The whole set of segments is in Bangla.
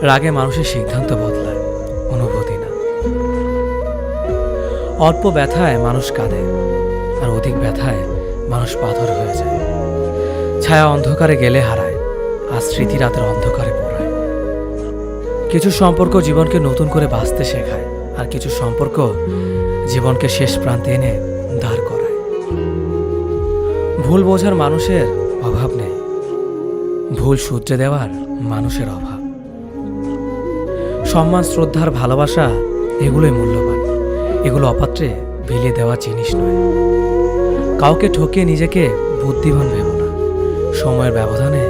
রাগে মানুষের সিদ্ধান্ত বদলায়, অনুভূতি না। অল্প ব্যথায় মানুষ কাঁদে, আর অধিক ব্যথায় মানুষ পাথর হয়ে যায়। ছায়া অন্ধকারে গেলে হারায়, আর স্মৃতি রাতের অন্ধকারে পড়ায়। কিছু সম্পর্ক জীবনকে নতুন করে বাঁচতে শেখায়, আর কিছু সম্পর্ক জীবনকে শেষ প্রান্তে এনে দাঁড় করায়। ভুল বোঝার মানুষের অভাব নেই, ভুল শুধরে দেওয়ার মানুষের অভাব। সম্মান, শ্রদ্ধার, ভালোবাসা এগুলোই মূল্যবান। এগুলো অপাত্রে বিলিয়ে দেওয়া জিনিস নয়। কাউকে ঠকিয়ে নিজেকে বুদ্ধিমান ভেবো না। সময়ের ব্যবধানে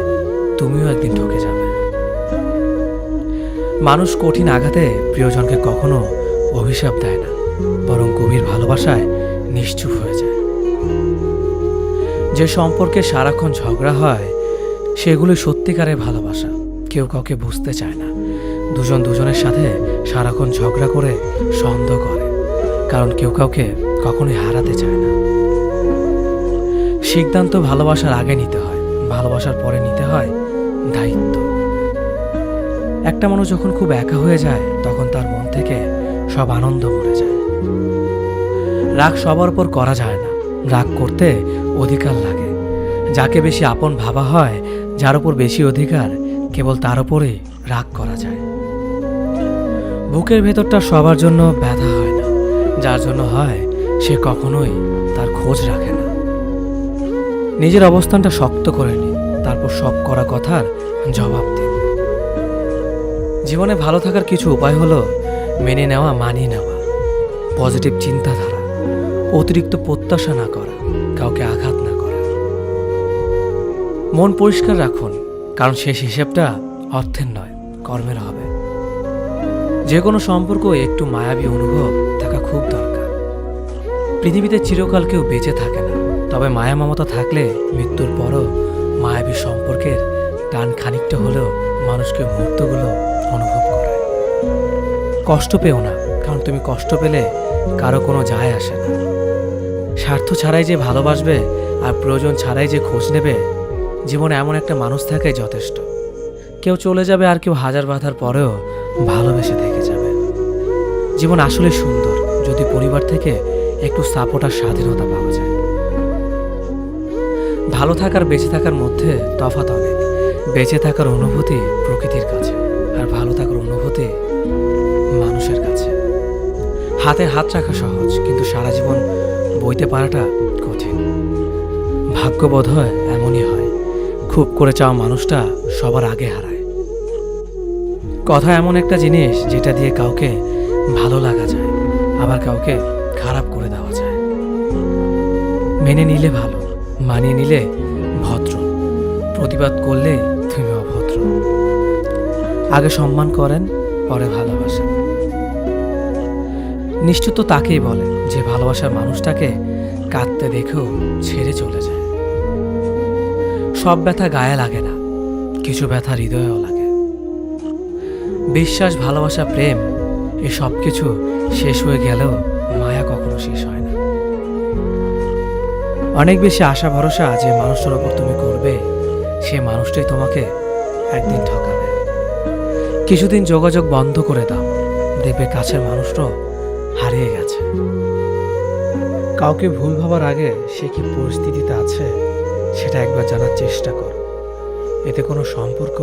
তুমিও একদিন ঠকে যাবে। মানুষ কঠিন আঘাতে প্রিয়জনকে কখনো অভিশাপ দেয় না, বরং গভীর ভালোবাসায় নিশ্চুপ হয়ে যায়। যে সম্পর্কে সারাক্ষণ ঝগড়া হয় সেগুলো সত্যিকারের ভালোবাসা। কেউ কাউকে বুঝতে চায় না। দুজন দুজনের সাথে সারাক্ষণ ঝগড়া করে সন্দেহ করে, কারণ কেউ কাউকে কখনোই হারাতে চায় না। সিদ্ধান্ত ভালোবাসার আগে নিতে হয়, ভালোবাসার পরে নিতে হয় দায়িত্ব। একটা মানুষ যখন খুব একা হয়ে যায় তখন তার মন থেকে সব আনন্দ মরে যায়। রাগ সবার উপর করা যায় না, রাগ করতে অধিকার লাগে। যাকে বেশি আপন ভাবা হয়, যার উপর বেশি অধিকার, কেবল তার উপরেই রাগ করা যায়। বুকের ভেতরটা সবার জন্য ব্যথা হয় না, যার জন্য হয় সে কখনোই তার খোঁজ রাখে না। নিজের অবস্থানটা শক্ত করে নিন, তারপর সব করা কথার জবাব দিন। জীবনে ভালো থাকার কিছু উপায় হলো মেনে নেওয়া, মানিয়ে নেওয়া, পজিটিভ চিন্তাধারা, অতিরিক্ত প্রত্যাশা না করা, কাউকে আঘাত না করা। মন পরিষ্কার রাখুন, কারণ শেষ হিসেবটা অর্থের নয়, কর্মের হবে। যে কোনো সম্পর্ক একটু মায়াবী অনুভব থাকা খুব দরকার। পৃথিবীতে চিরকাল কেউ বেঁচে থাকে না, তবে মায়া মমতা থাকলে মৃত্যুর পরও মায়াবী সম্পর্কের টান খানিকটা হলেও মানুষকে মুহূর্তগুলো অনুভব করায়। কষ্ট পেও না, কারণ তুমি কষ্ট পেলে কারো কোনো যায় আসে না। স্বার্থ ছাড়াই যে ভালোবাসবে আর প্রয়োজন ছাড়াই যে খোঁজ নেবে, জীবনে এমন একটা মানুষ থাকে যথেষ্ট। কেউ চলে যাবে আর কেউ হাজার বাধার পরেও ভালোবেসে থেকে যাবে। জীবন আসলে সুন্দর যদি পরিবার থেকে একটু সাপোর্ট আর স্বাধীনতা পাওয়া যায়। ভালো থাকার বেঁচে থাকার মধ্যে তফাৎ অনেক। বেঁচে থাকার অনুভূতি প্রকৃতির কাছে, আর ভালো থাকার অনুভূতি মানুষের কাছে। হাতে হাত রাখা সহজ, কিন্তু সারা জীবন বইতে পারাটা কঠিন। ভাগ্য বোধ হয় এমনই হয়, খুব করে চাওয়া মানুষটা সবার আগে হারায়। কথা এমন একটা জিনিস যেটা দিয়ে কাউকে ভালো লাগা যায়, আবার কাউকে খারাপ করে দেওয়া যায়। মেনে নিলে ভালো, মানিয়ে নিলে ভদ্র, প্রতিবাদ করলে তুমি অভদ্র। আগে সম্মান করেন, পরে ভালোবাসেন। নিশ্চিত তাকেই বলে যে ভালোবাসার মানুষটাকে কাঁদতে দেখেও ছেড়ে চলে যায়। সব ব্যথা গায়ে লাগে না, কিছু ব্যথা হৃদয়েও লাগে। বিশ্বাস, ভালোবাসা, প্রেম এই সব কিছু শেষ হয়ে গেলেও মায়া কখনো শেষ হয় না। অনেক বেশি আশা ভরসা যে মানুষটার ওপর তুমি করবে, সে মানুষটাই তোমাকে একদিন ঠকাবে। কিছুদিন যোগাযোগ বন্ধ করে দাও, দেখবে কাছের মানুষটাও হারিয়ে গেছে। কাউকে ভুল ভাবার আগে সে কি পরিস্থিতিতে আছে সেটা একবার জানার চেষ্টা করো। এতে কোনো সম্পর্ক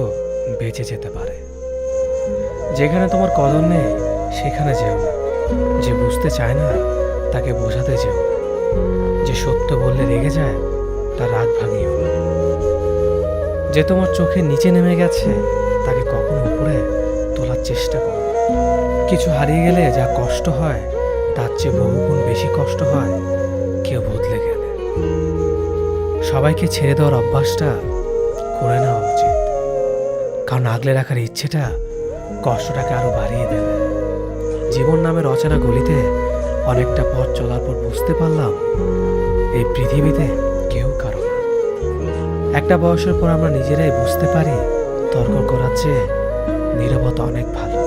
বেঁচে যেতে পারে। যেখানে তোমার কদর নেই সেখানে যেও না। যে বুঝতে চায় না তাকে বোঝাতে যেও না। যে সত্য বললে রেগে যায় তার রাগ ভাঙিও না। যে তোমার চোখের নিচে নেমে গেছে তাকে কখনো উপরে তোলার চেষ্টা করো। কিছু হারিয়ে গেলে যা কষ্ট হয় তার চেয়ে বহুগুণ বেশি কষ্ট হয় কেউ বদলে গেলে। সবাইকে ছেড়ে দেওয়ার অভ্যাসটা করে নেওয়া উচিত, কারণ আগলে রাখার ইচ্ছেটা কষ্টটাকে আরো বাড়িয়ে দেবে। জীবন নামের অচেনা গলিতে অনেকটা পথ চলার পর বুঝতে পারলাম এই পৃথিবীতে কেউ কারো না। একটা বয়সের পর আমরা নিজেরাই বুঝতে পারি তর্ক করার চেয়ে নীরবতা অনেক ভালো।